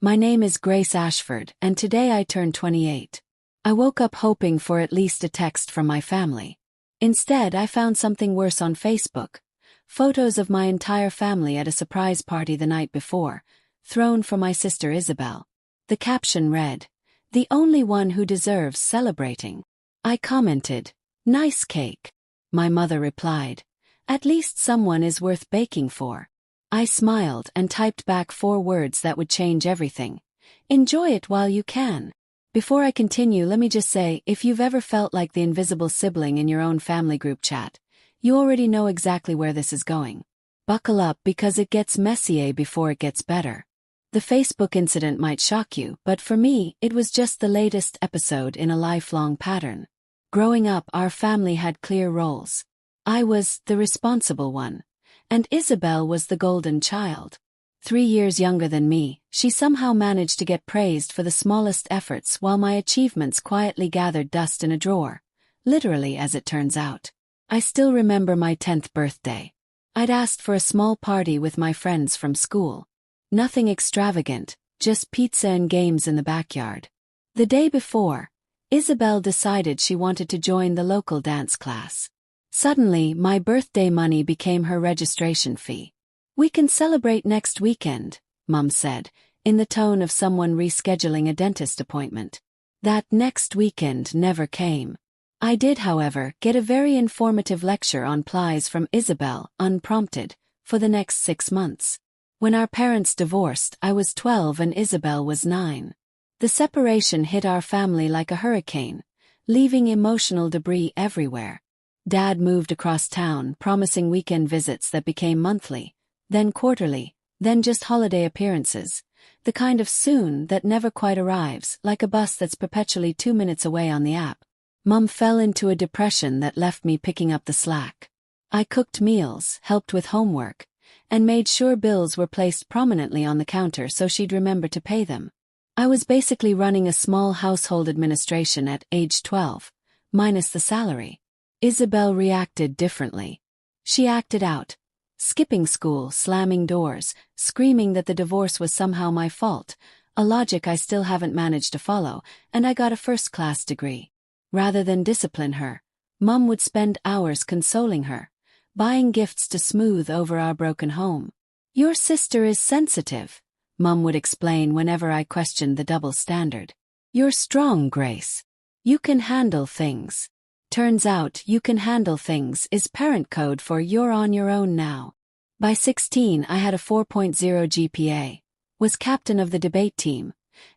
My name is Grace Ashford, and today I turned 28. I woke up hoping for at least a text from my family. Instead, I found something worse on Facebook. Photos of my entire family at a surprise party the night before, thrown for my sister Isabel. The caption read, "The only one who deserves celebrating." I commented, "Nice cake." My mother replied, "At least someone is worth baking for." I smiled and typed back 4 words that would change everything. Enjoy it while you can. Before I continue, let me just say, if you've ever felt like the invisible sibling in your own family group chat, you already know exactly where this is going. Buckle up because it gets messier before it gets better. The Facebook incident might shock you, but for me, it was just the latest episode in a lifelong pattern. Growing up, our family had clear roles. I was the responsible one, and Isabel was the golden child. 3 years younger than me, she somehow managed to get praised for the smallest efforts while my achievements quietly gathered dust in a drawer. Literally, as it turns out. I still remember my 10th birthday. I'd asked for a small party with my friends from school. Nothing extravagant, just pizza and games in the backyard. The day before, Isabel decided she wanted to join the local dance class. Suddenly, my birthday money became her registration fee. "We can celebrate next weekend," Mum said, in the tone of someone rescheduling a dentist appointment. That next weekend never came. I did, however, get a very informative lecture on plies from Isabel, unprompted, for the next 6 months. When our parents divorced, I was 12 and Isabel was 9. The separation hit our family like a hurricane, leaving emotional debris everywhere. Dad moved across town, promising weekend visits that became monthly, then quarterly, then just holiday appearances, the kind of soon that never quite arrives, like a bus that's perpetually 2 minutes away on the app. Mum fell into a depression that left me picking up the slack. I cooked meals, helped with homework, and made sure bills were placed prominently on the counter so she'd remember to pay them. I was basically running a small household administration at age 12, minus the salary. Isabel reacted differently. She acted out, skipping school, slamming doors, screaming that the divorce was somehow my fault, a logic I still haven't managed to follow, and I got a first-class degree. Rather than discipline her, Mum would spend hours consoling her, buying gifts to smooth over our broken home. "Your sister is sensitive," Mum would explain whenever I questioned the double standard. "You're strong, Grace. You can handle things." Turns out, "you can handle things" is parent code for "you're on your own now." By 16, I had a 4.0 GPA, was captain of the debate team,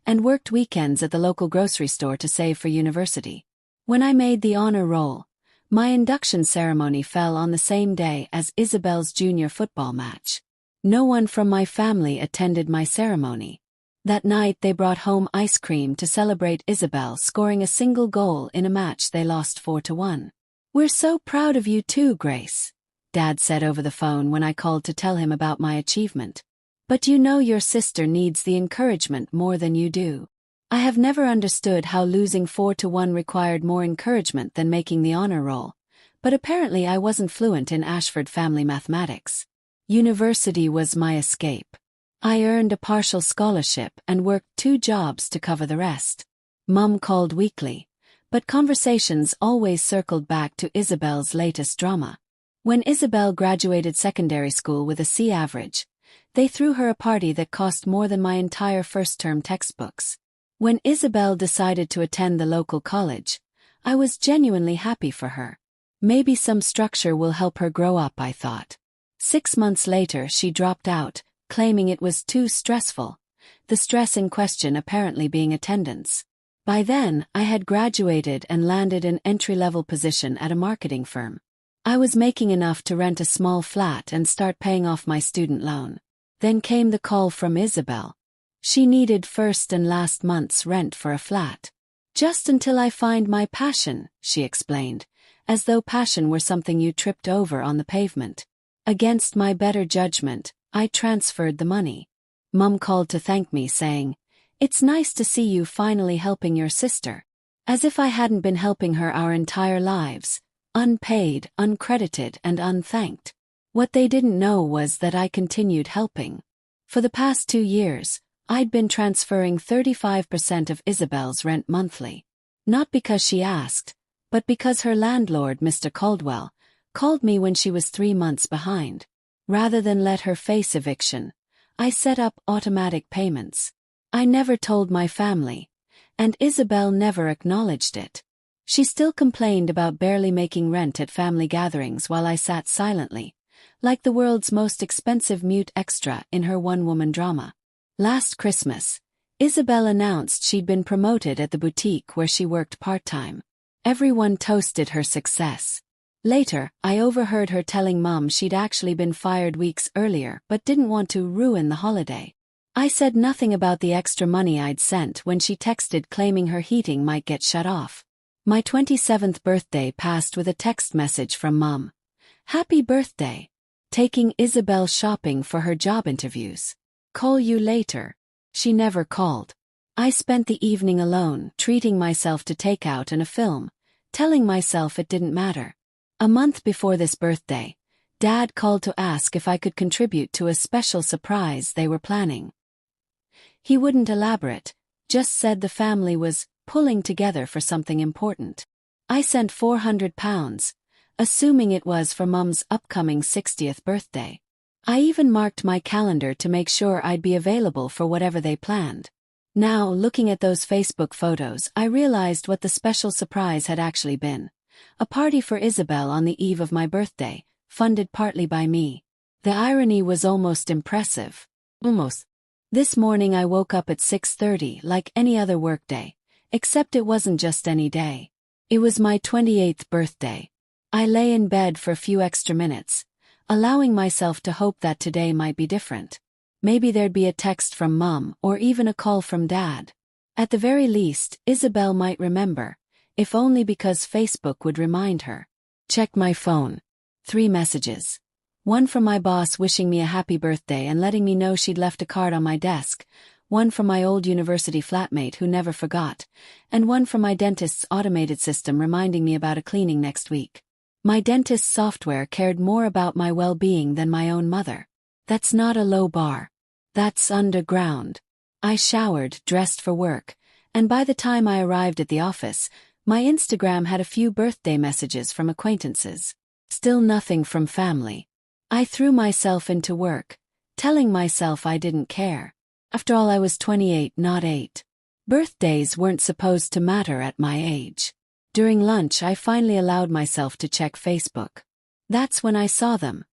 and worked weekends at the local grocery store to save for university. When I made the honor roll, my induction ceremony fell on the same day as Isabel's junior football match. No one from my family attended my ceremony. That night they brought home ice cream to celebrate Isabel scoring a single goal in a match they lost 4-1. "We're so proud of you too, Grace," Dad said over the phone when I called to tell him about my achievement. "But you know your sister needs the encouragement more than you do." I have never understood how losing 4-1 required more encouragement than making the honor roll, but apparently I wasn't fluent in Ashford family mathematics. University was my escape. I earned a partial scholarship and worked 2 jobs to cover the rest. Mum called weekly, but conversations always circled back to Isabel's latest drama. When Isabel graduated secondary school with a C average, they threw her a party that cost more than my entire first-term textbooks. When Isabel decided to attend the local college, I was genuinely happy for her. Maybe some structure will help her grow up, I thought. 6 months later she dropped out, claiming it was too stressful, the stress in question apparently being attendance. By then, I had graduated and landed an entry-level position at a marketing firm. I was making enough to rent a small flat and start paying off my student loan. Then came the call from Isabel. She needed first and last month's rent for a flat. "Just until I find my passion," she explained, as though passion were something you tripped over on the pavement. Against my better judgment, I transferred the money. Mum called to thank me, saying, "It's nice to see you finally helping your sister." As if I hadn't been helping her our entire lives, unpaid, uncredited, and unthanked. What they didn't know was that I continued helping. For the past 2 years, I'd been transferring 35% of Isabel's rent monthly. Not because she asked, but because her landlord, Mr. Caldwell, called me when she was 3 months behind. Rather than let her face eviction, I set up automatic payments. I never told my family, and Isabel never acknowledged it. She still complained about barely making rent at family gatherings while I sat silently, like the world's most expensive mute extra in her one-woman drama. Last Christmas, Isabel announced she'd been promoted at the boutique where she worked part-time. Everyone toasted her success. Later, I overheard her telling Mum she'd actually been fired weeks earlier but didn't want to ruin the holiday. I said nothing about the extra money I'd sent when she texted claiming her heating might get shut off. My 27th birthday passed with a text message from Mum. "Happy birthday. Taking Isabel shopping for her job interviews. Call you later." She never called. I spent the evening alone, treating myself to takeout and a film, telling myself it didn't matter. A month before this birthday, Dad called to ask if I could contribute to a special surprise they were planning. He wouldn't elaborate, just said the family was pulling together for something important. I sent £400, assuming it was for Mum's upcoming 60th birthday. I even marked my calendar to make sure I'd be available for whatever they planned. Now, looking at those Facebook photos, I realized what the special surprise had actually been. A party for Isabel on the eve of my birthday, funded partly by me. The irony was almost impressive. Almost. This morning I woke up at 6:30 like any other workday, except it wasn't just any day. It was my 28th birthday. I lay in bed for a few extra minutes, allowing myself to hope that today might be different. Maybe there'd be a text from Mum or even a call from Dad. At the very least, Isabel might remember, if only because Facebook would remind her. Check my phone. 3 messages. One from my boss wishing me a happy birthday and letting me know she'd left a card on my desk, one from my old university flatmate who never forgot, and one from my dentist's automated system reminding me about a cleaning next week. My dentist's software cared more about my well-being than my own mother. That's not a low bar. That's underground. I showered, dressed for work, and by the time I arrived at the office, my Instagram had a few birthday messages from acquaintances. Still nothing from family. I threw myself into work, telling myself I didn't care. After all, I was 28, not 8. Birthdays weren't supposed to matter at my age. During lunch, I finally allowed myself to check Facebook. That's when I saw them.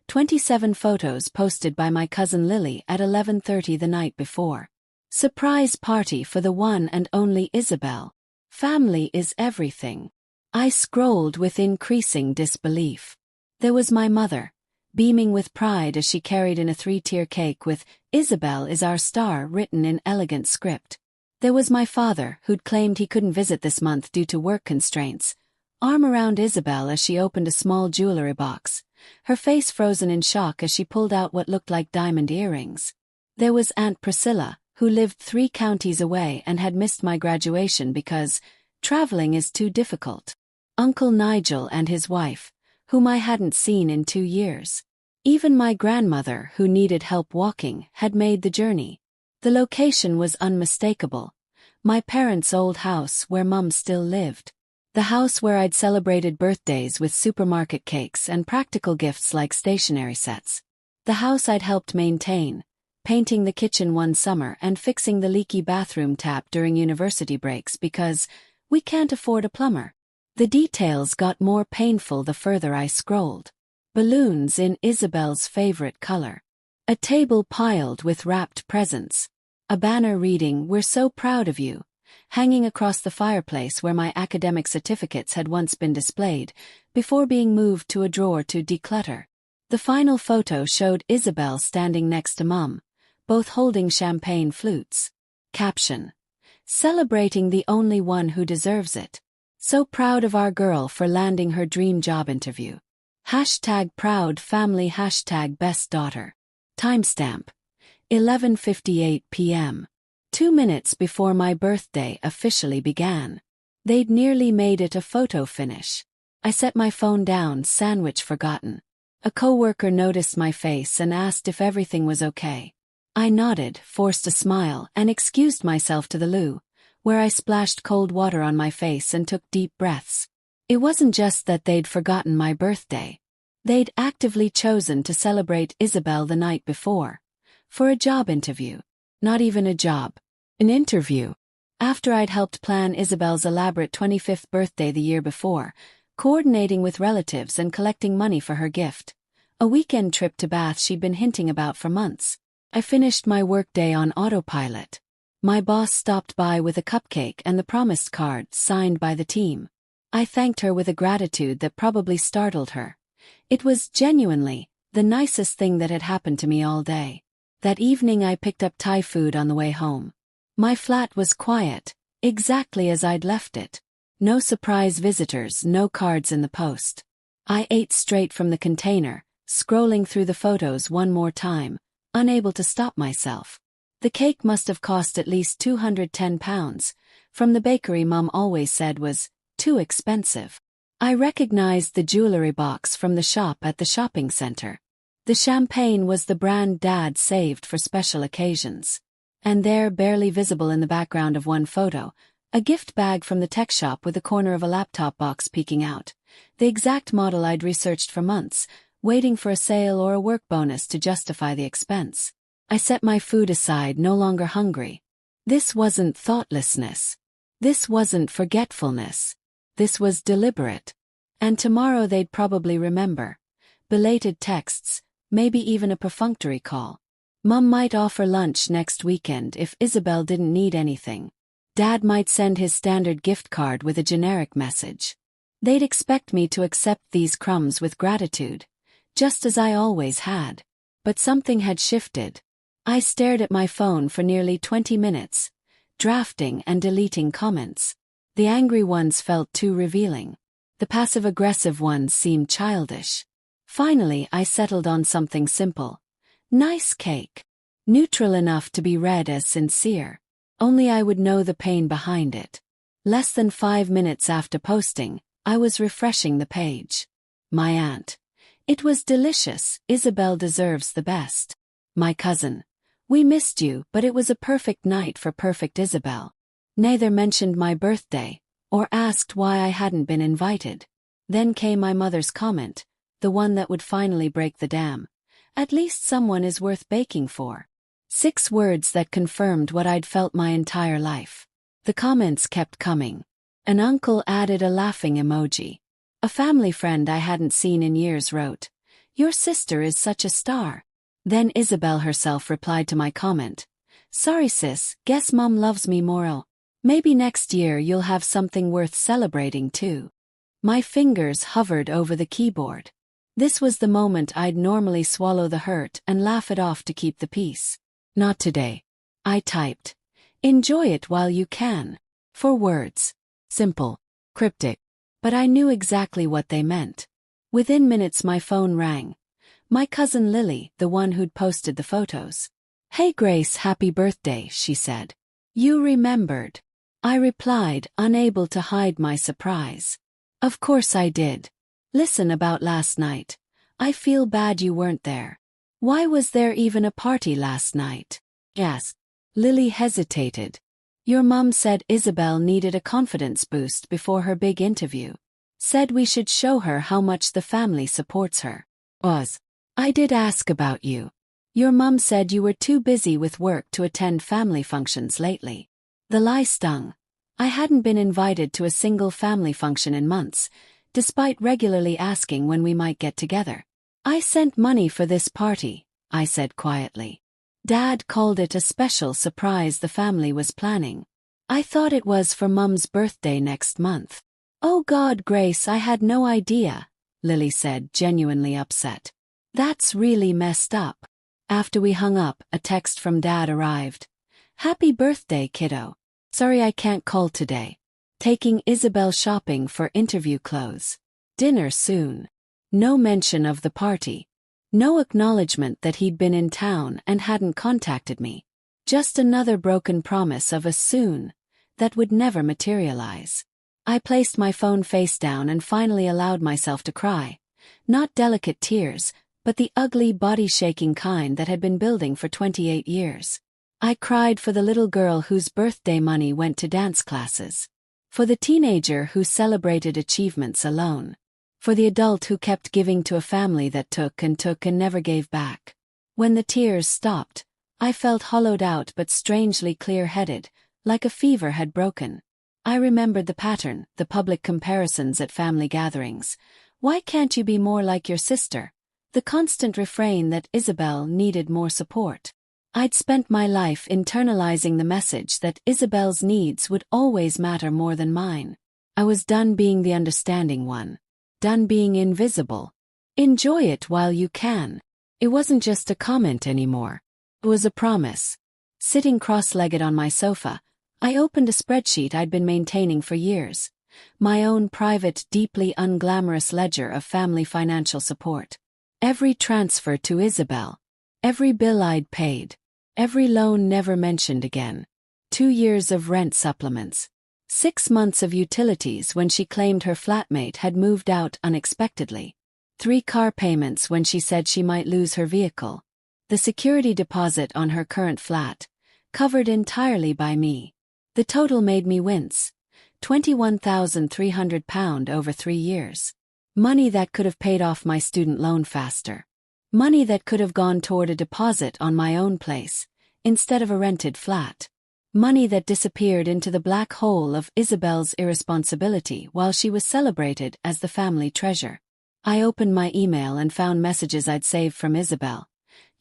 27 photos posted by my cousin Lily at 11:30 the night before. Surprise party for the one and only Isabel. Family is everything. I scrolled with increasing disbelief. There was my mother, beaming with pride as she carried in a 3-tier cake with "Isabel is our star" written in elegant script. There was my father, who'd claimed he couldn't visit this month due to work constraints, arm around Isabel as she opened a small jewelry box, her face frozen in shock as she pulled out what looked like diamond earrings. There was Aunt Priscilla, who lived 3 counties away and had missed my graduation because traveling is too difficult. Uncle Nigel and his wife, whom I hadn't seen in 2 years. Even my grandmother, who needed help walking, had made the journey. The location was unmistakable. My parents' old house where Mum still lived. The house where I'd celebrated birthdays with supermarket cakes and practical gifts like stationery sets. The house I'd helped maintain, painting the kitchen one summer and fixing the leaky bathroom tap during university breaks because we can't afford a plumber. The details got more painful the further I scrolled. Balloons in Isabel's favorite color. A table piled with wrapped presents. A banner reading "We're so proud of you," hanging across the fireplace where my academic certificates had once been displayed, before being moved to a drawer to declutter. The final photo showed Isabel standing next to Mum, both holding champagne flutes. Caption: "Celebrating the only one who deserves it. So proud of our girl for landing her dream job interview. #proud family #best daughter." Timestamp: 11:58 p.m. 2 minutes before my birthday officially began. They'd nearly made it a photo finish. I set my phone down, sandwich forgotten. A coworker noticed my face and asked if everything was okay. I nodded, forced a smile, and excused myself to the loo, where I splashed cold water on my face and took deep breaths. It wasn't just that they'd forgotten my birthday. They'd actively chosen to celebrate Isabel the night before. For a job interview. Not even a job. An interview. After I'd helped plan Isabel's elaborate 25th birthday the year before, coordinating with relatives and collecting money for her gift. A weekend trip to Bath she'd been hinting about for months. I finished my workday on autopilot. My boss stopped by with a cupcake and the promised card signed by the team. I thanked her with a gratitude that probably startled her. It was genuinely the nicest thing that had happened to me all day. That evening I picked up Thai food on the way home. My flat was quiet, exactly as I'd left it. No surprise visitors, no cards in the post. I ate straight from the container, scrolling through the photos one more time, unable to stop myself. The cake must have cost at least £210, from the bakery Mum always said was too expensive. I recognized the jewelry box from the shop at the shopping center. The champagne was the brand Dad saved for special occasions. And there, barely visible in the background of one photo, a gift bag from the tech shop with a corner of a laptop box peeking out. The exact model I'd researched for months, waiting for a sale or a work bonus to justify the expense. I set my food aside, no longer hungry. This wasn't thoughtlessness. This wasn't forgetfulness. This was deliberate. And tomorrow they'd probably remember. Belated texts, maybe even a perfunctory call. Mum might offer lunch next weekend if Isabel didn't need anything. Dad might send his standard gift card with a generic message. They'd expect me to accept these crumbs with gratitude, just as I always had. But something had shifted. I stared at my phone for nearly 20 minutes, drafting and deleting comments. The angry ones felt too revealing. The passive-aggressive ones seemed childish. Finally, I settled on something simple. Nice cake. Neutral enough to be read as sincere. Only I would know the pain behind it. Less than 5 minutes after posting, I was refreshing the page. My aunt. It was delicious. Isabel deserves the best. My cousin. We missed you, but it was a perfect night for perfect Isabel. Neither mentioned my birthday, or asked why I hadn't been invited. Then came my mother's comment, the one that would finally break the dam. At least someone is worth baking for. 6 words that confirmed what I'd felt my entire life. The comments kept coming. An uncle added a laughing emoji. A family friend I hadn't seen in years wrote, "Your sister is such a star." Then Isabel herself replied to my comment. "Sorry sis, guess Mum loves me more. Oh, maybe next year you'll have something worth celebrating too." My fingers hovered over the keyboard. This was the moment I'd normally swallow the hurt and laugh it off to keep the peace. Not today. I typed. Enjoy it while you can. 4 words. Simple. Cryptic. But I knew exactly what they meant. Within minutes my phone rang. My cousin Lily, the one who'd posted the photos. "Hey Grace, happy birthday," she said. "You remembered." I replied, unable to hide my surprise. "Of course I did. Listen, about last night. I feel bad you weren't there. Why was there even a party last night?" Yes. Lily hesitated. "Your mum said Isabel needed a confidence boost before her big interview. Said we should show her how much the family supports her." I did ask about you. Your mum said you were too busy with work to attend family functions lately." The lie stung. I hadn't been invited to a single family function in months, despite regularly asking when we might get together. "I sent money for this party," I said quietly. "Dad called it a special surprise the family was planning. I thought it was for Mum's birthday next month." "Oh God, Grace, I had no idea," Lily said, genuinely upset. "That's really messed up." After we hung up, a text from Dad arrived. "Happy birthday, kiddo. Sorry I can't call today. Taking Isabel shopping for interview clothes. Dinner soon." No mention of the party. No acknowledgement that he'd been in town and hadn't contacted me. Just another broken promise of a soon that would never materialize. I placed my phone face down and finally allowed myself to cry. Not delicate tears, but the ugly, body-shaking kind that had been building for 28 years. I cried for the little girl whose birthday money went to dance classes. For the teenager who celebrated achievements alone. For the adult who kept giving to a family that took and never gave back. When the tears stopped, I felt hollowed out but strangely clear-headed, like a fever had broken. I remembered the pattern, the public comparisons at family gatherings. Why can't you be more like your sister? The constant refrain that Isabel needed more support. I'd spent my life internalizing the message that Isabel's needs would always matter more than mine. I was done being the understanding one. Done being invisible. Enjoy it while you can. It wasn't just a comment anymore. It was a promise. Sitting cross-legged on my sofa, I opened a spreadsheet I'd been maintaining for years. My own private, deeply unglamorous ledger of family financial support. Every transfer to Isabel. Every bill I'd paid. Every loan never mentioned again. 2 years of rent supplements. 6 months of utilities when she claimed her flatmate had moved out unexpectedly. 3 car payments when she said she might lose her vehicle. The security deposit on her current flat, covered entirely by me. The total made me wince. £21,300 over 3 years. Money that could have paid off my student loan faster. Money that could have gone toward a deposit on my own place, instead of a rented flat. Money that disappeared into the black hole of Isabel's irresponsibility while she was celebrated as the family treasure. I opened my email and found messages I'd saved from Isabel.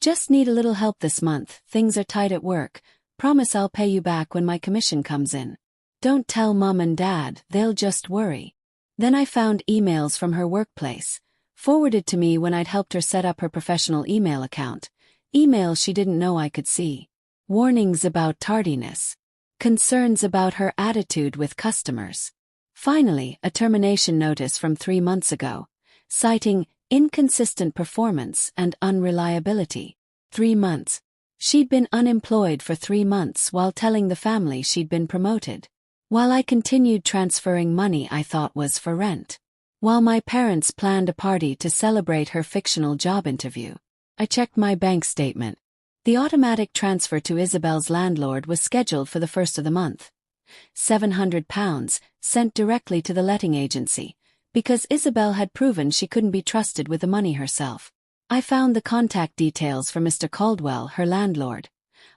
Just need a little help this month, things are tight at work, promise I'll pay you back when my commission comes in. Don't tell Mom and Dad, they'll just worry. Then I found emails from her workplace, forwarded to me when I'd helped her set up her professional email account, emails she didn't know I could see. Warnings about tardiness. Concerns about her attitude with customers. Finally, a termination notice from 3 months ago, citing inconsistent performance and unreliability. 3 months. She'd been unemployed for 3 months while telling the family she'd been promoted. While I continued transferring money I thought was for rent. While my parents planned a party to celebrate her fictional job interview. I checked my bank statement. The automatic transfer to Isabel's landlord was scheduled for the first of the month. £700, sent directly to the letting agency, because Isabel had proven she couldn't be trusted with the money herself. I found the contact details for Mr. Caldwell, her landlord.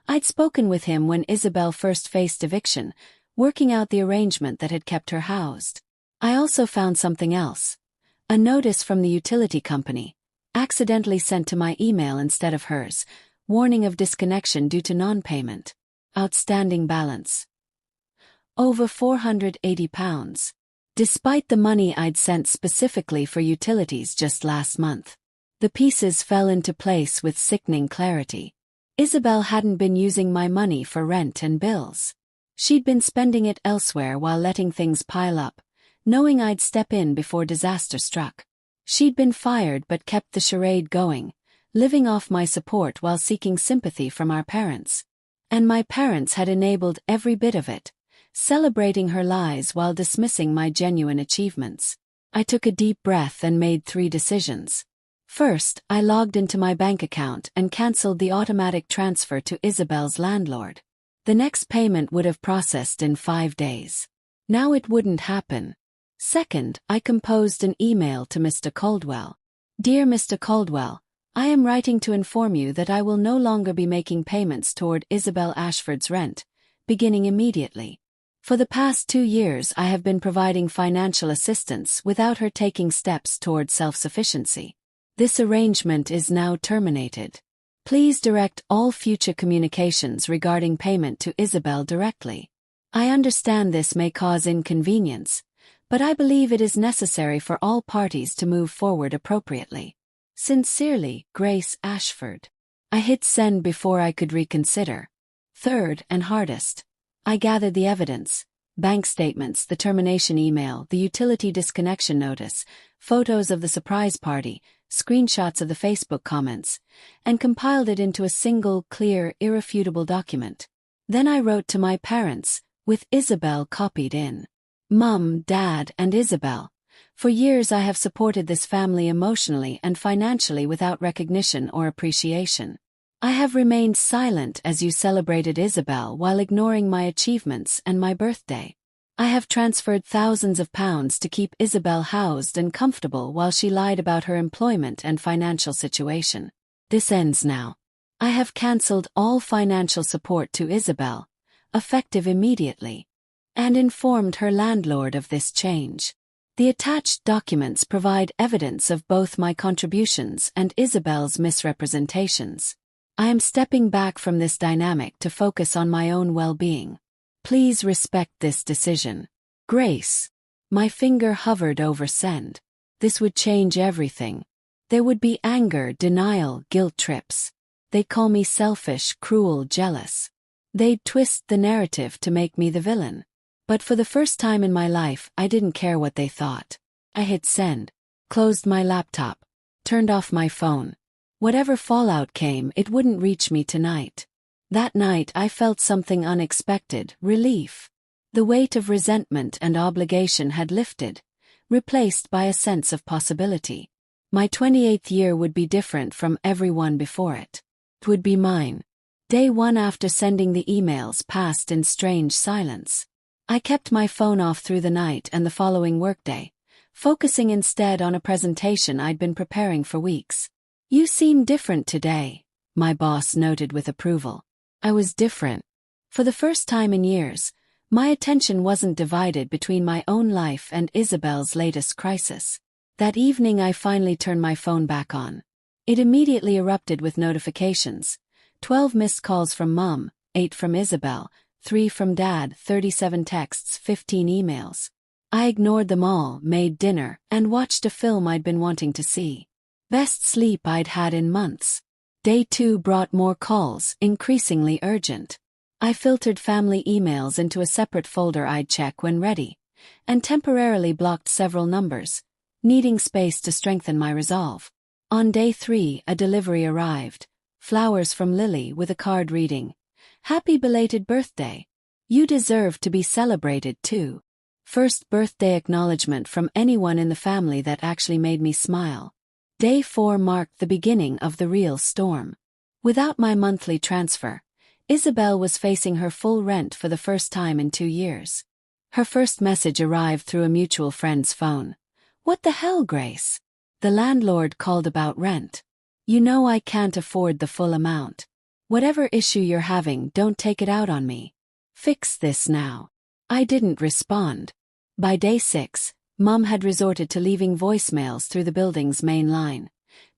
I'd spoken with him when Isabel first faced eviction, working out the arrangement that had kept her housed. I also found something else. A notice from the utility company, accidentally sent to my email instead of hers, warning of disconnection due to non-payment. Outstanding balance. Over £480. Despite the money I'd sent specifically for utilities just last month. The pieces fell into place with sickening clarity. Isabel hadn't been using my money for rent and bills. She'd been spending it elsewhere while letting things pile up, knowing I'd step in before disaster struck. She'd been fired but kept the charade going, living off my support while seeking sympathy from our parents. And my parents had enabled every bit of it, celebrating her lies while dismissing my genuine achievements. I took a deep breath and made 3 decisions. First, I logged into my bank account and cancelled the automatic transfer to Isabel's landlord. The next payment would have processed in 5 days. Now it wouldn't happen. Second, I composed an email to Mr. Caldwell. Dear Mr. Caldwell, I am writing to inform you that I will no longer be making payments toward Isabel Ashford's rent, beginning immediately. For the past 2 years I have been providing financial assistance without her taking steps toward self-sufficiency. This arrangement is now terminated. Please direct all future communications regarding payment to Isabel directly. I understand this may cause inconvenience, but I believe it is necessary for all parties to move forward appropriately. Sincerely, Grace Ashford. I hit send before I could reconsider. Third and hardest. I gathered the evidence. Bank statements, the termination email, the utility disconnection notice, photos of the surprise party, screenshots of the Facebook comments, and compiled it into a single, clear, irrefutable document. Then I wrote to my parents, with Isabel copied in. Mum, Dad, and Isabel, For years I have supported this family emotionally and financially without recognition or appreciation. I have remained silent as you celebrated Isabel while ignoring my achievements and my birthday. I have transferred thousands of pounds to keep Isabel housed and comfortable while she lied about her employment and financial situation. This ends now. I have cancelled all financial support to Isabel, effective immediately, and informed her landlord of this change. The attached documents provide evidence of both my contributions and Isabel's misrepresentations. I am stepping back from this dynamic to focus on my own well-being. Please respect this decision. Grace. My finger hovered over send. This would change everything. There would be anger, denial, guilt trips. They'd call me selfish, cruel, jealous. They'd twist the narrative to make me the villain. But for the first time in my life, I didn't care what they thought. I hit send, closed my laptop, turned off my phone. Whatever fallout came, it wouldn't reach me tonight. That night I felt something unexpected, relief. The weight of resentment and obligation had lifted, replaced by a sense of possibility. My 28th year would be different from everyone before it. It would be mine. Day 1 after sending the emails passed in strange silence. I kept my phone off through the night and the following workday, focusing instead on a presentation I'd been preparing for weeks. "You seem different today," my boss noted with approval. I was different. For the first time in years, my attention wasn't divided between my own life and Isabel's latest crisis. That evening I finally turned my phone back on. It immediately erupted with notifications. 12 missed calls from Mom, 8 from Isabel, 3 from Dad, 37 texts, 15 emails. I ignored them all, made dinner, and watched a film I'd been wanting to see. Best sleep I'd had in months. Day 2 brought more calls, increasingly urgent. I filtered family emails into a separate folder I'd check when ready, and temporarily blocked several numbers, needing space to strengthen my resolve. On day 3, a delivery arrived. Flowers from Lily with a card reading, "Happy belated birthday. You deserve to be celebrated too." First birthday acknowledgement from anyone in the family that actually made me smile. Day 4 marked the beginning of the real storm. Without my monthly transfer, Isabel was facing her full rent for the first time in 2 years. Her first message arrived through a mutual friend's phone. "What the hell, Grace? The landlord called about rent. You know I can't afford the full amount. Whatever issue you're having, don't take it out on me. Fix this now." I didn't respond. By day 6, Mum had resorted to leaving voicemails through the building's main line.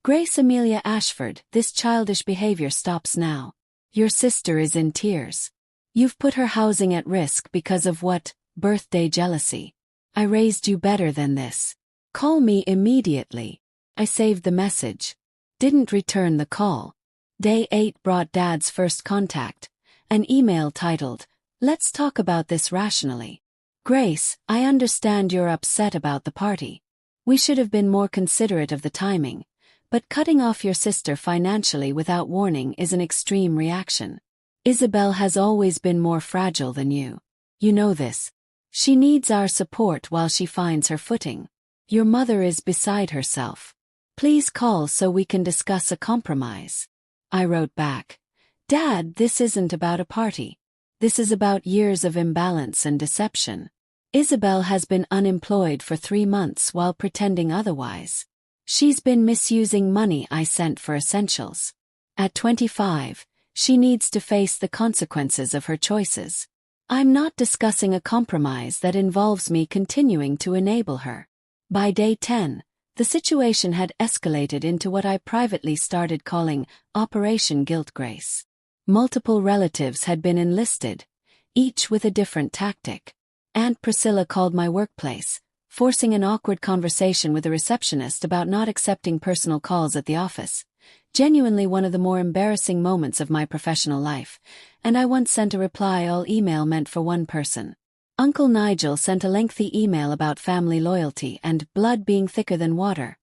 "Grace Amelia Ashford, this childish behavior stops now. Your sister is in tears. You've put her housing at risk because of what? Birthday jealousy. I raised you better than this. Call me immediately." I saved the message. Didn't return the call. Day 8 brought Dad's first contact, an email titled, "Let's talk about this rationally. Grace, I understand you're upset about the party. We should have been more considerate of the timing, but cutting off your sister financially without warning is an extreme reaction. Isabel has always been more fragile than you. You know this. She needs our support while she finds her footing. Your mother is beside herself. Please call so we can discuss a compromise." I wrote back, "Dad, this isn't about a party. This is about years of imbalance and deception. Isabel has been unemployed for 3 months while pretending otherwise. She's been misusing money I sent for essentials. At 25, she needs to face the consequences of her choices. I'm not discussing a compromise that involves me continuing to enable her." By day 10, the situation had escalated into what I privately started calling Operation Guilt Grace. Multiple relatives had been enlisted, each with a different tactic. Aunt Priscilla called my workplace, forcing an awkward conversation with a receptionist about not accepting personal calls at the office. Genuinely one of the more embarrassing moments of my professional life, and I once sent a reply all email meant for one person. Uncle Nigel sent a lengthy email about family loyalty and blood being thicker than water.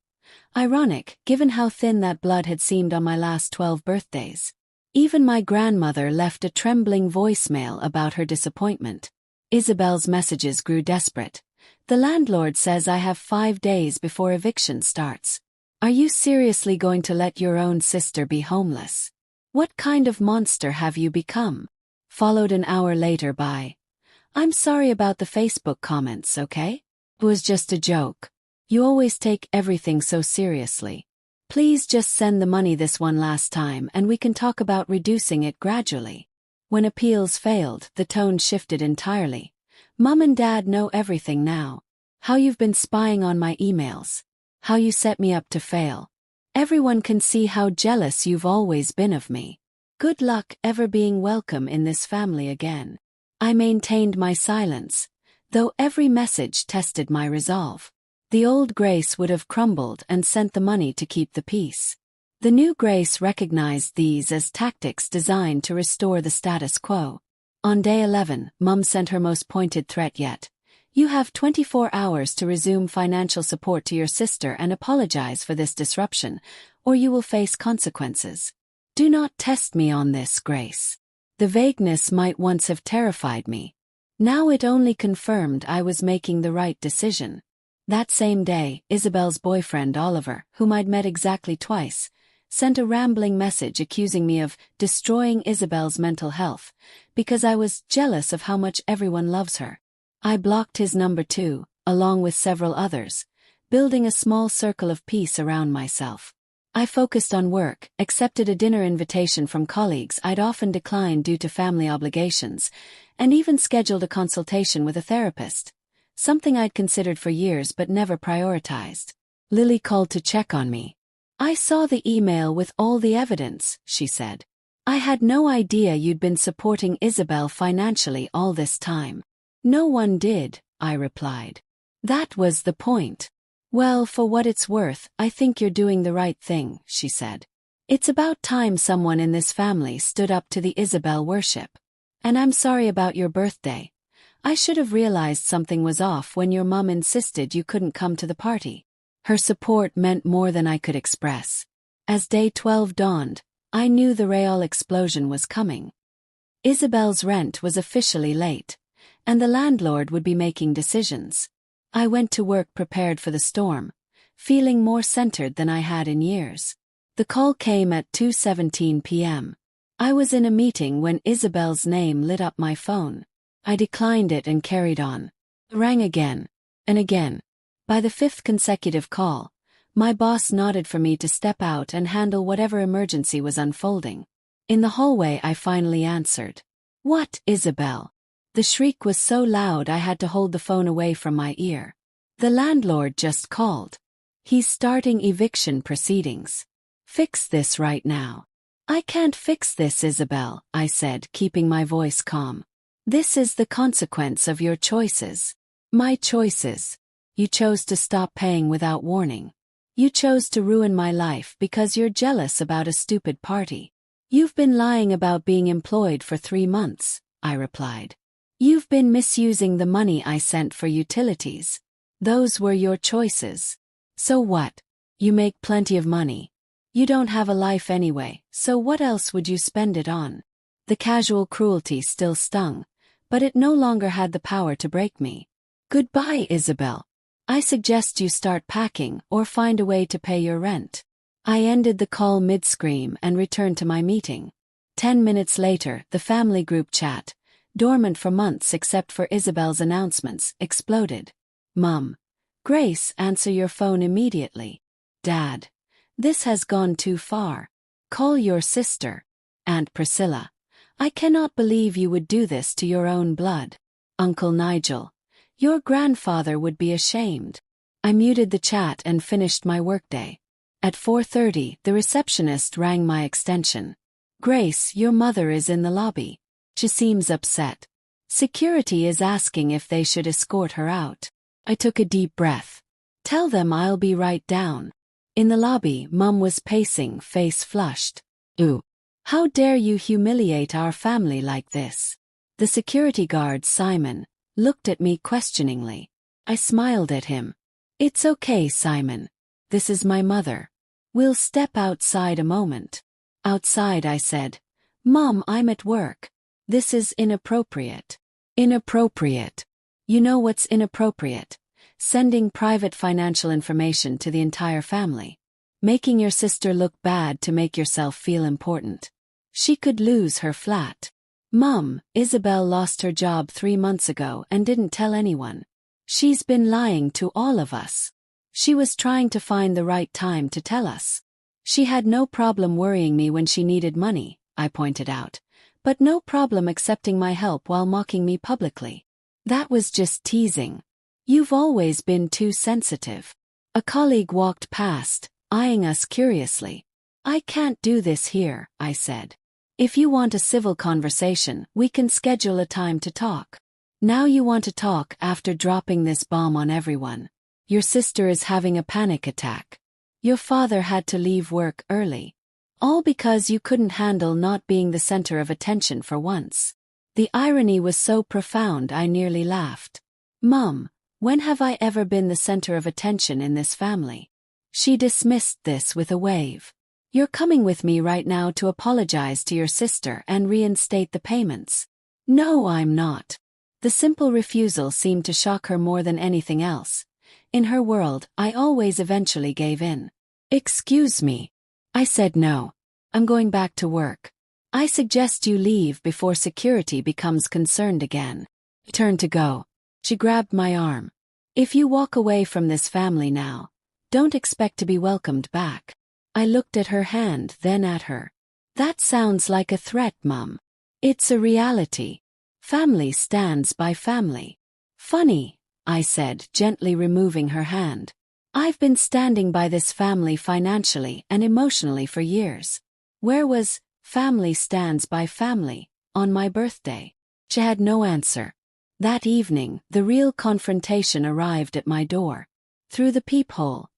Ironic, given how thin that blood had seemed on my last 12 birthdays. Even my grandmother left a trembling voicemail about her disappointment. Isabel's messages grew desperate, The landlord says I have 5 days before eviction starts. Are you seriously going to let your own sister be homeless? What kind of monster have you become? Followed an hour later by, I'm sorry about the Facebook comments, okay? It was just a joke. You always take everything so seriously. Please just send the money this one last time and we can talk about reducing it gradually. When appeals failed, the tone shifted entirely. Mom and Dad know everything now. How you've been spying on my emails. How you set me up to fail. Everyone can see how jealous you've always been of me. Good luck ever being welcome in this family again. I maintained my silence, though every message tested my resolve. The old Grace would have crumbled and sent the money to keep the peace. The new Grace recognized these as tactics designed to restore the status quo. On day 11, Mum sent her most pointed threat yet. You have 24 hours to resume financial support to your sister and apologize for this disruption, or you will face consequences. Do not test me on this, Grace. The vagueness might once have terrified me. Now it only confirmed I was making the right decision. That same day, Isabel's boyfriend Oliver, whom I'd met exactly twice, sent a rambling message accusing me of destroying Isabel's mental health, because I was jealous of how much everyone loves her. I blocked his number too, along with several others, building a small circle of peace around myself. I focused on work, accepted a dinner invitation from colleagues I'd often declined due to family obligations, and even scheduled a consultation with a therapist. Something I'd considered for years but never prioritized. Lily called to check on me. I saw the email with all the evidence, she said. I had no idea you'd been supporting Isabel financially all this time. No one did, I replied. That was the point. Well, for what it's worth, I think you're doing the right thing, she said. It's about time someone in this family stood up to the Isabel worship. And I'm sorry about your birthday. I should have realized something was off when your mum insisted you couldn't come to the party. Her support meant more than I could express. As day 12 dawned, I knew the real explosion was coming. Isabel's rent was officially late, and the landlord would be making decisions. I went to work prepared for the storm, feeling more centered than I had in years. The call came at 2:17 p.m. I was in a meeting when Isabel's name lit up my phone. I declined it and carried on. It rang again, and again. By the 5th consecutive call, my boss nodded for me to step out and handle whatever emergency was unfolding. In the hallway I finally answered. What, Isabel? The shriek was so loud I had to hold the phone away from my ear. The landlord just called. He's starting eviction proceedings. Fix this right now. I can't fix this, Isabel, I said, keeping my voice calm. This is the consequence of your choices. My choices. You chose to stop paying without warning. You chose to ruin my life because you're jealous about a stupid party. You've been lying about being employed for 3 months, I replied. You've been misusing the money I sent for utilities. Those were your choices. So what? You make plenty of money. You don't have a life anyway, so what else would you spend it on? The casual cruelty still stung, but it no longer had the power to break me. Goodbye, Isabel. I suggest you start packing or find a way to pay your rent. I ended the call mid-scream and returned to my meeting. 10 minutes later, the family group chat, dormant for months except for Isabel's announcements, exploded. Mum. Grace, answer your phone immediately. Dad. This has gone too far. Call your sister. Aunt Priscilla. I cannot believe you would do this to your own blood. Uncle Nigel. Your grandfather would be ashamed. I muted the chat and finished my workday. At 4:30, the receptionist rang my extension. Grace, your mother is in the lobby. She seems upset. Security is asking if they should escort her out. I took a deep breath. Tell them I'll be right down. In the lobby, Mum was pacing, face flushed. Ooh. How dare you humiliate our family like this? The security guard, Simon, looked at me questioningly. I smiled at him. It's okay, Simon. This is my mother. We'll step outside a moment. Outside, I said. Mom, I'm at work. This is inappropriate. Inappropriate. You know what's inappropriate? Sending private financial information to the entire family. Making your sister look bad to make yourself feel important. She could lose her flat. Mum, Isabel lost her job 3 months ago and didn't tell anyone. She's been lying to all of us. She was trying to find the right time to tell us. She had no problem worrying me when she needed money, I pointed out, but no problem accepting my help while mocking me publicly. That was just teasing. You've always been too sensitive. A colleague walked past, eyeing us curiously. I can't do this here, I said. If you want a civil conversation, we can schedule a time to talk. Now you want to talk after dropping this bomb on everyone. Your sister is having a panic attack. Your father had to leave work early. All because you couldn't handle not being the center of attention for once. The irony was so profound I nearly laughed. Mum, when have I ever been the center of attention in this family? She dismissed this with a wave. You're coming with me right now to apologize to your sister and reinstate the payments. No, I'm not. The simple refusal seemed to shock her more than anything else. In her world, I always eventually gave in. Excuse me. I said no. I'm going back to work. I suggest you leave before security becomes concerned again. Turn to go. She grabbed my arm. If you walk away from this family now, don't expect to be welcomed back. I looked at her hand, then at her. That sounds like a threat, Mum. It's a reality. Family stands by family. Funny, I said, gently removing her hand. I've been standing by this family financially and emotionally for years. Where was family stands by family on my birthday? She had no answer. That evening, the real confrontation arrived at my door. Through the peephole.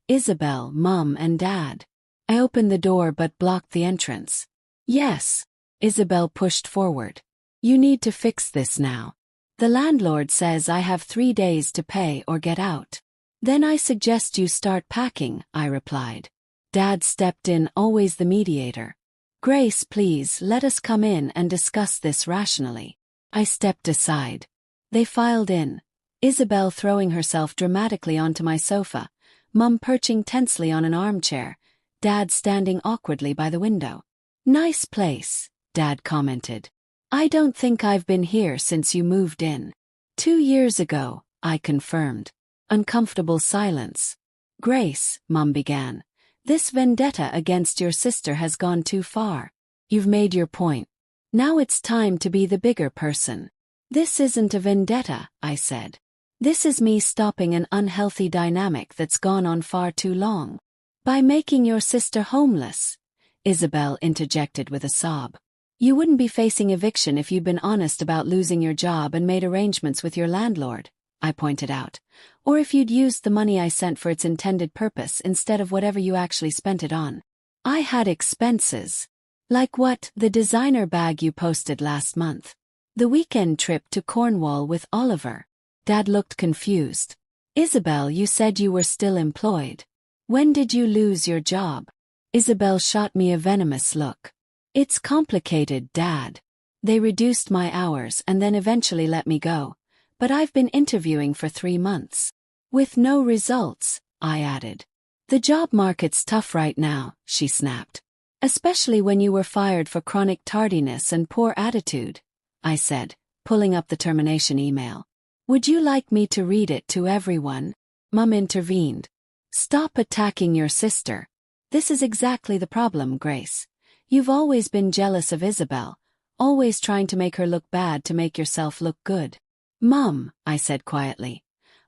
Isabel, Mum, and Dad. I opened the door but blocked the entrance. Yes. Isabel pushed forward. You need to fix this now. The landlord says I have 3 days to pay or get out. Then I suggest you start packing, I replied. Dad stepped in, always the mediator. Grace, please, let us come in and discuss this rationally. I stepped aside. They filed in. Isabel throwing herself dramatically onto my sofa, Mum perching tensely on an armchair, Dad standing awkwardly by the window. Nice place, Dad commented. I don't think I've been here since you moved in. 2 years ago, I confirmed. Uncomfortable silence. Grace, Mum began. This vendetta against your sister has gone too far. You've made your point. Now it's time to be the bigger person. This isn't a vendetta, I said. This is me stopping an unhealthy dynamic that's gone on far too long. By making your sister homeless, Isabel interjected with a sob. You wouldn't be facing eviction if you'd been honest about losing your job and made arrangements with your landlord, I pointed out. Or if you'd used the money I sent for its intended purpose instead of whatever you actually spent it on. I had expenses. Like what? The designer bag you posted last month. The weekend trip to Cornwall with Oliver. Dad looked confused. Isabel, you said you were still employed. When did you lose your job? Isabel shot me a venomous look. It's complicated, Dad. They reduced my hours and then eventually let me go. But I've been interviewing for 3 months. With no results, I added. The job market's tough right now, she snapped. Especially when you were fired for chronic tardiness and poor attitude, I said, pulling up the termination email. Would you like me to read it to everyone? Mum intervened. Stop attacking your sister. This is exactly the problem, Grace. You've always been jealous of Isabel, always trying to make her look bad to make yourself look good. Mum, I said quietly.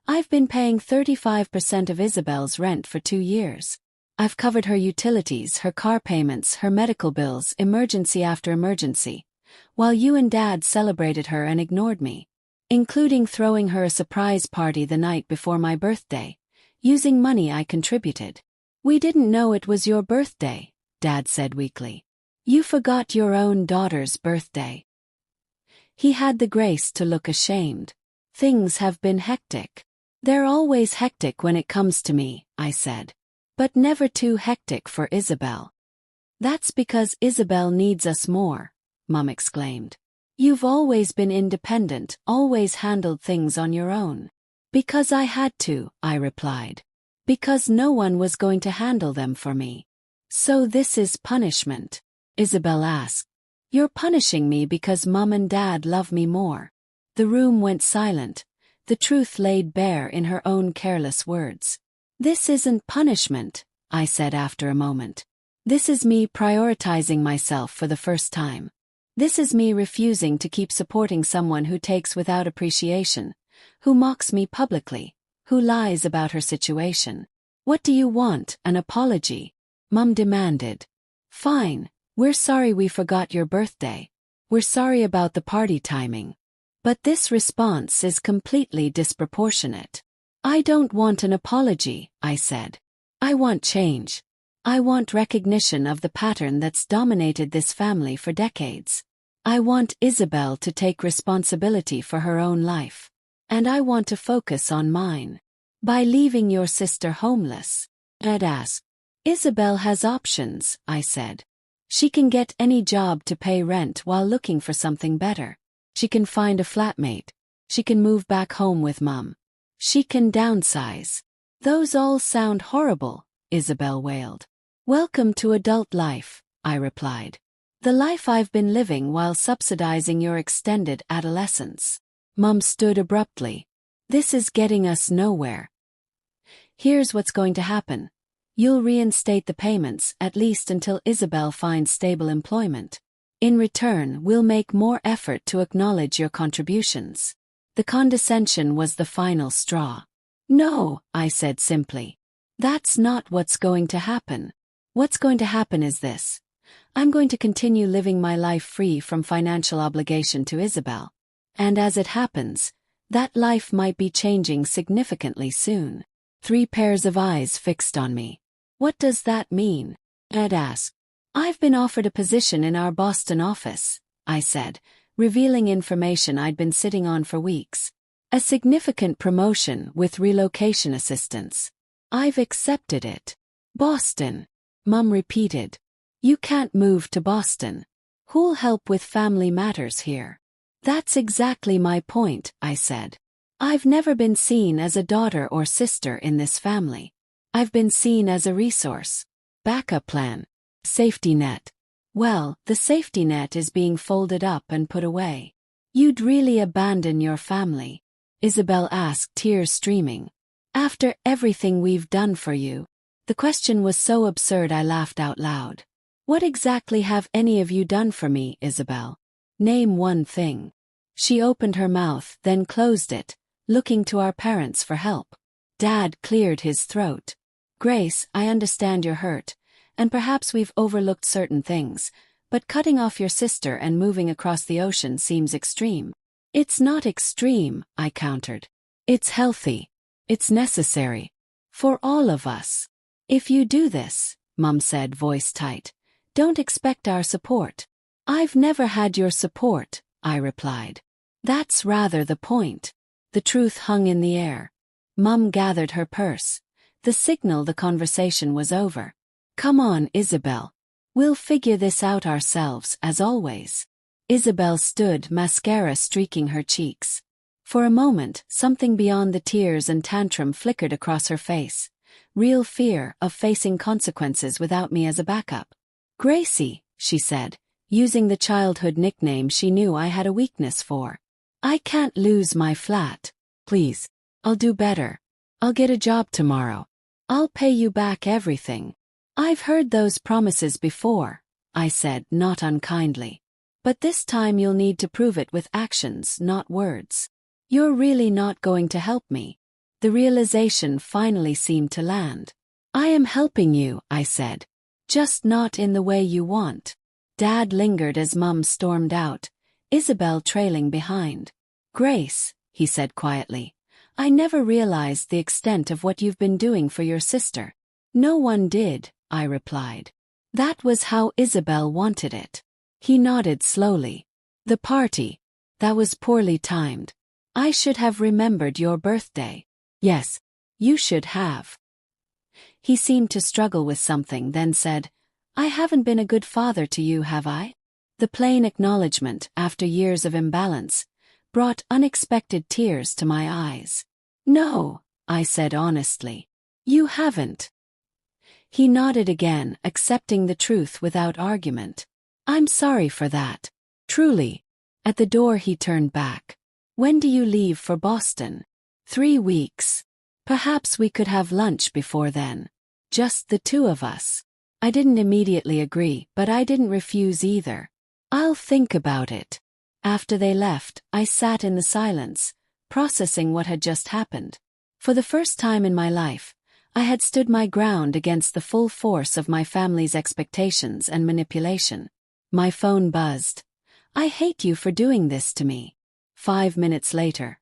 I've been paying 35% of Isabel's rent for 2 years. I've covered her utilities, her car payments, her medical bills, emergency after emergency, while you and Dad celebrated her and ignored me, including throwing her a surprise party the night before my birthday, using money I contributed. We didn't know it was your birthday, Dad said weakly. You forgot your own daughter's birthday. He had the grace to look ashamed. Things have been hectic. They're always hectic when it comes to me, I said. But never too hectic for Isabel. That's because Isabel needs us more, Mum exclaimed. You've always been independent, always handled things on your own. Because I had to, I replied. Because no one was going to handle them for me. So this is punishment? Isabel asked. You're punishing me because Mum and Dad love me more. The room went silent, the truth laid bare in her own careless words. This isn't punishment, I said after a moment. This is me prioritizing myself for the first time. This is me refusing to keep supporting someone who takes without appreciation, who mocks me publicly, who lies about her situation. What do you want, an apology? Mum demanded. Fine, we're sorry we forgot your birthday. We're sorry about the party timing. But this response is completely disproportionate. I don't want an apology, I said. I want change. I want recognition of the pattern that's dominated this family for decades. I want Isabel to take responsibility for her own life. And I want to focus on mine. By leaving your sister homeless, Ed asked. Isabel has options, I said. She can get any job to pay rent while looking for something better. She can find a flatmate. She can move back home with Mum. She can downsize. Those all sound horrible, Isabel wailed. Welcome to adult life, I replied. The life I've been living while subsidizing your extended adolescence. Mum stood abruptly. This is getting us nowhere. Here's what's going to happen. You'll reinstate the payments at least until Isabel finds stable employment. In return, we'll make more effort to acknowledge your contributions. The condescension was the final straw. No, I said simply. That's not what's going to happen. What's going to happen is this. I'm going to continue living my life free from financial obligation to Isabel. And as it happens, that life might be changing significantly soon. 3 pairs of eyes fixed on me. What does that mean? Ed asked. I've been offered a position in our Boston office, I said, revealing information I'd been sitting on for weeks. A significant promotion with relocation assistance. I've accepted it. Boston, Mum repeated. You can't move to Boston. Who'll help with family matters here? That's exactly my point, I said. I've never been seen as a daughter or sister in this family. I've been seen as a resource. Backup plan. Safety net. Well, the safety net is being folded up and put away. You'd really abandon your family? Isabel asked, tears streaming. After everything we've done for you? The question was so absurd I laughed out loud. What exactly have any of you done for me, Isabel? Name one thing. She opened her mouth, then closed it, looking to our parents for help. Dad cleared his throat. Grace, I understand you're hurt, and perhaps we've overlooked certain things, but cutting off your sister and moving across the ocean seems extreme. It's not extreme, I countered. It's healthy. It's necessary. For all of us. If you do this, Mum said, voice tight, don't expect our support. I've never had your support, I replied. That's rather the point. The truth hung in the air. Mum gathered her purse. The signal the conversation was over. Come on, Isabel. We'll figure this out ourselves, as always. Isabel stood, mascara streaking her cheeks. For a moment, something beyond the tears and tantrum flickered across her face. Real fear of facing consequences without me as a backup. Gracie, she said, using the childhood nickname she knew I had a weakness for. I can't lose my flat. Please. I'll do better. I'll get a job tomorrow. I'll pay you back everything. I've heard those promises before, I said, not unkindly. But this time you'll need to prove it with actions, not words. You're really not going to help me. The realization finally seemed to land. I am helping you, I said. Just not in the way you want. Dad lingered as Mum stormed out, Isabel trailing behind. Grace, he said quietly, I never realized the extent of what you've been doing for your sister. No one did, I replied. That was how Isabel wanted it. He nodded slowly. The party. That was poorly timed. I should have remembered your birthday. Yes, you should have. He seemed to struggle with something, then said, I haven't been a good father to you, have I? The plain acknowledgement, after years of imbalance, brought unexpected tears to my eyes. "No," I said honestly. "You haven't." He nodded again, accepting the truth without argument. "I'm sorry for that. Truly." At the door he turned back. "When do you leave for Boston?" 3 weeks. Perhaps we could have lunch before then. Just the two of us. I didn't immediately agree, but I didn't refuse either. "I'll think about it." After they left, I sat in the silence, processing what had just happened. For the first time in my life, I had stood my ground against the full force of my family's expectations and manipulation. My phone buzzed. "I hate you for doing this to me." 5 minutes later.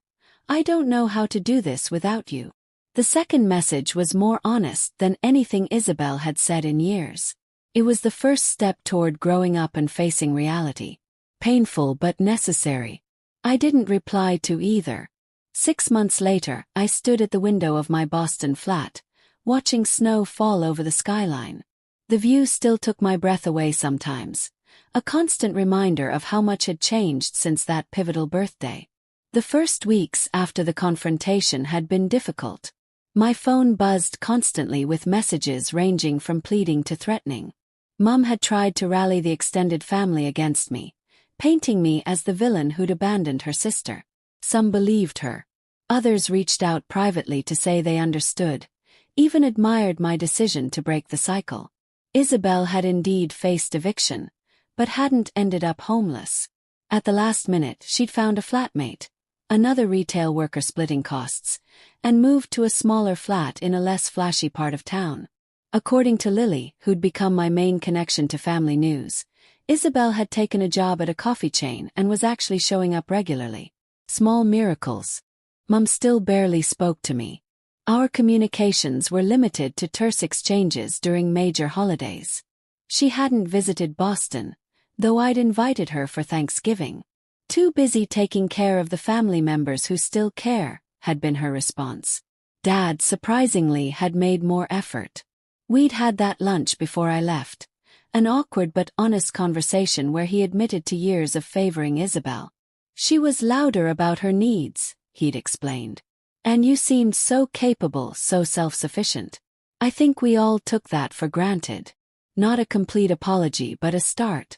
"I don't know how to do this without you." The second message was more honest than anything Isabel had said in years. It was the first step toward growing up and facing reality. Painful but necessary. I didn't reply to either. 6 months later, I stood at the window of my Boston flat, watching snow fall over the skyline. The view still took my breath away sometimes, a constant reminder of how much had changed since that pivotal birthday. The first weeks after the confrontation had been difficult. My phone buzzed constantly with messages ranging from pleading to threatening. Mum had tried to rally the extended family against me, painting me as the villain who'd abandoned her sister. Some believed her. Others reached out privately to say they understood, even admired my decision to break the cycle. Isabel had indeed faced eviction, but hadn't ended up homeless. At the last minute, she'd found a flatmate, another retail worker splitting costs, and moved to a smaller flat in a less flashy part of town. According to Lily, who'd become my main connection to family news, Isabel had taken a job at a coffee chain and was actually showing up regularly. Small miracles. Mum still barely spoke to me. Our communications were limited to terse exchanges during major holidays. She hadn't visited Boston, though I'd invited her for Thanksgiving. "Too busy taking care of the family members who still care," had been her response. Dad, surprisingly, had made more effort. We'd had that lunch before I left, an awkward but honest conversation where he admitted to years of favoring Isabel. "She was louder about her needs," he'd explained. "And you seemed so capable, so self-sufficient." I think we all took that for granted. Not a complete apology, but a start.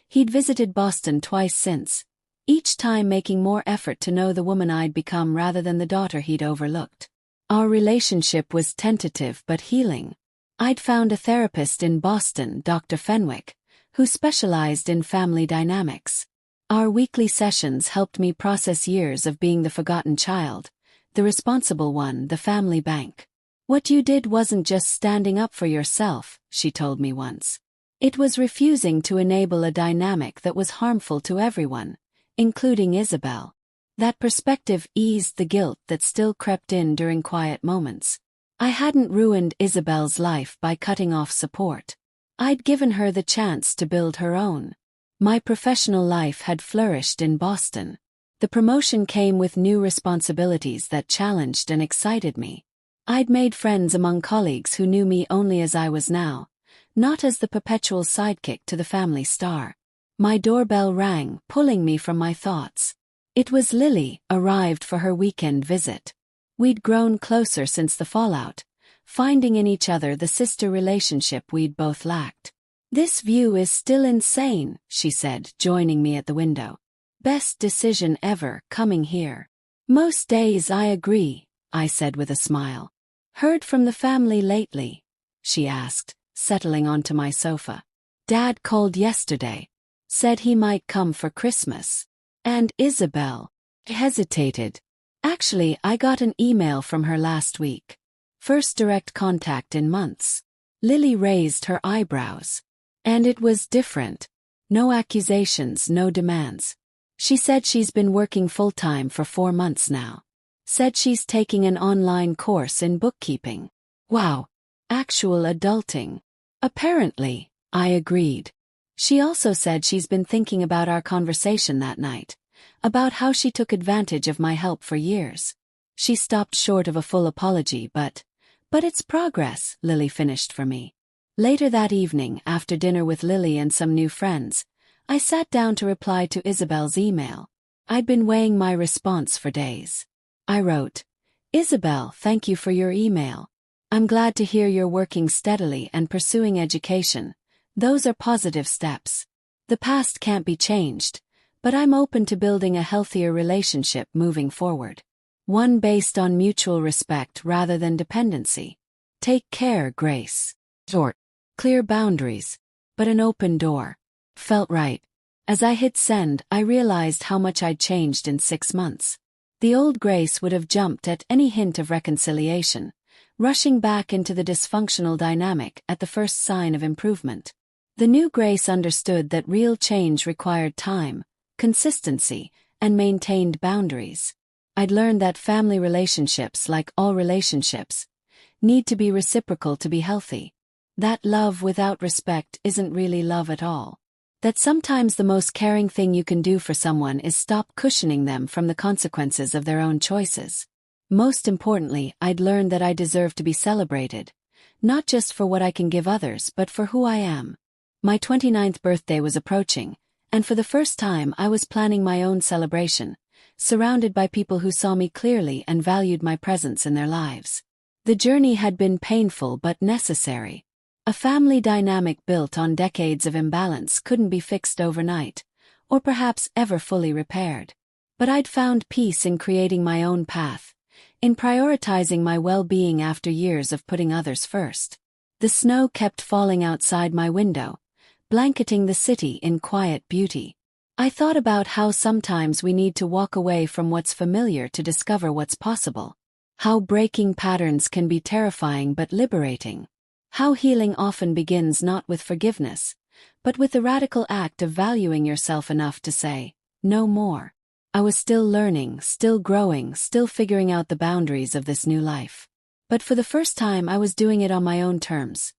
He'd visited Boston twice since, each time making more effort to know the woman I'd become rather than the daughter he'd overlooked. Our relationship was tentative but healing. I'd found a therapist in Boston, Dr. Fenwick, who specialized in family dynamics. Our weekly sessions helped me process years of being the forgotten child, the responsible one, the family bank. "What you did wasn't just standing up for yourself," she told me once. "It was refusing to enable a dynamic that was harmful to everyone, including Isabel." That perspective eased the guilt that still crept in during quiet moments. I hadn't ruined Isabel's life by cutting off support. I'd given her the chance to build her own. My professional life had flourished in Boston. The promotion came with new responsibilities that challenged and excited me. I'd made friends among colleagues who knew me only as I was now, not as the perpetual sidekick to the family star. My doorbell rang, pulling me from my thoughts. It was Lily, arrived for her weekend visit. We'd grown closer since the fallout, finding in each other the sister relationship we'd both lacked. "This view is still insane," she said, joining me at the window. "Best decision ever, coming here." "Most days I agree," I said with a smile. "Heard from the family lately?" she asked, settling onto my sofa. "Dad called yesterday. Said he might come for Christmas." "And Isabel?" Hesitated. "Actually, I got an email from her last week. First direct contact in months." Lily raised her eyebrows. "And it was different. No accusations, no demands. She said she's been working full-time for 4 months now. Said she's taking an online course in bookkeeping." "Wow. Actual adulting." "Apparently," I agreed. She also said she's been thinking about our conversation that night, about how she took advantage of my help for years. She stopped short of a full apology, but it's progress, Lily finished for me. Later that evening, after dinner with Lily and some new friends, I sat down to reply to Isabel's email. I'd been weighing my response for days. I wrote, "Isabel, thank you for your email. I'm glad to hear you're working steadily and pursuing education. Those are positive steps. The past can't be changed, but I'm open to building a healthier relationship moving forward. One based on mutual respect rather than dependency. Take care, Grace." Short. Clear boundaries, but an open door. Felt right. As I hit send, I realized how much I'd changed in 6 months. The old Grace would have jumped at any hint of reconciliation, rushing back into the dysfunctional dynamic at the first sign of improvement. The new Grace understood that real change required time, consistency, and maintained boundaries. I'd learned that family relationships, like all relationships, need to be reciprocal to be healthy. That love without respect isn't really love at all. That sometimes the most caring thing you can do for someone is stop cushioning them from the consequences of their own choices. Most importantly, I'd learned that I deserve to be celebrated, not just for what I can give others but for who I am. My 29th birthday was approaching, and for the first time I was planning my own celebration, surrounded by people who saw me clearly and valued my presence in their lives. The journey had been painful but necessary. A family dynamic built on decades of imbalance couldn't be fixed overnight, or perhaps ever fully repaired. But I'd found peace in creating my own path, in prioritizing my well-being after years of putting others first. The snow kept falling outside my window, blanketing the city in quiet beauty. I thought about how sometimes we need to walk away from what's familiar to discover what's possible. How breaking patterns can be terrifying but liberating. How healing often begins not with forgiveness, but with the radical act of valuing yourself enough to say, no more. I was still learning, still growing, still figuring out the boundaries of this new life. But for the first time I was doing it on my own terms.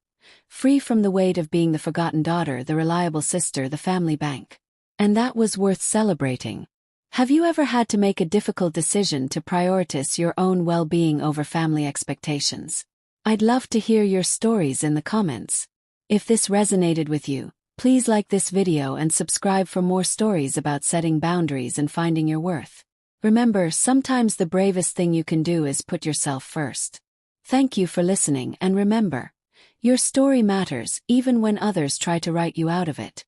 Free from the weight of being the forgotten daughter, the reliable sister, the family bank. And that was worth celebrating. Have you ever had to make a difficult decision to prioritize your own well-being over family expectations? I'd love to hear your stories in the comments. If this resonated with you, please like this video and subscribe for more stories about setting boundaries and finding your worth. Remember, sometimes the bravest thing you can do is put yourself first. Thank you for listening, and remember, your story matters even when others try to write you out of it.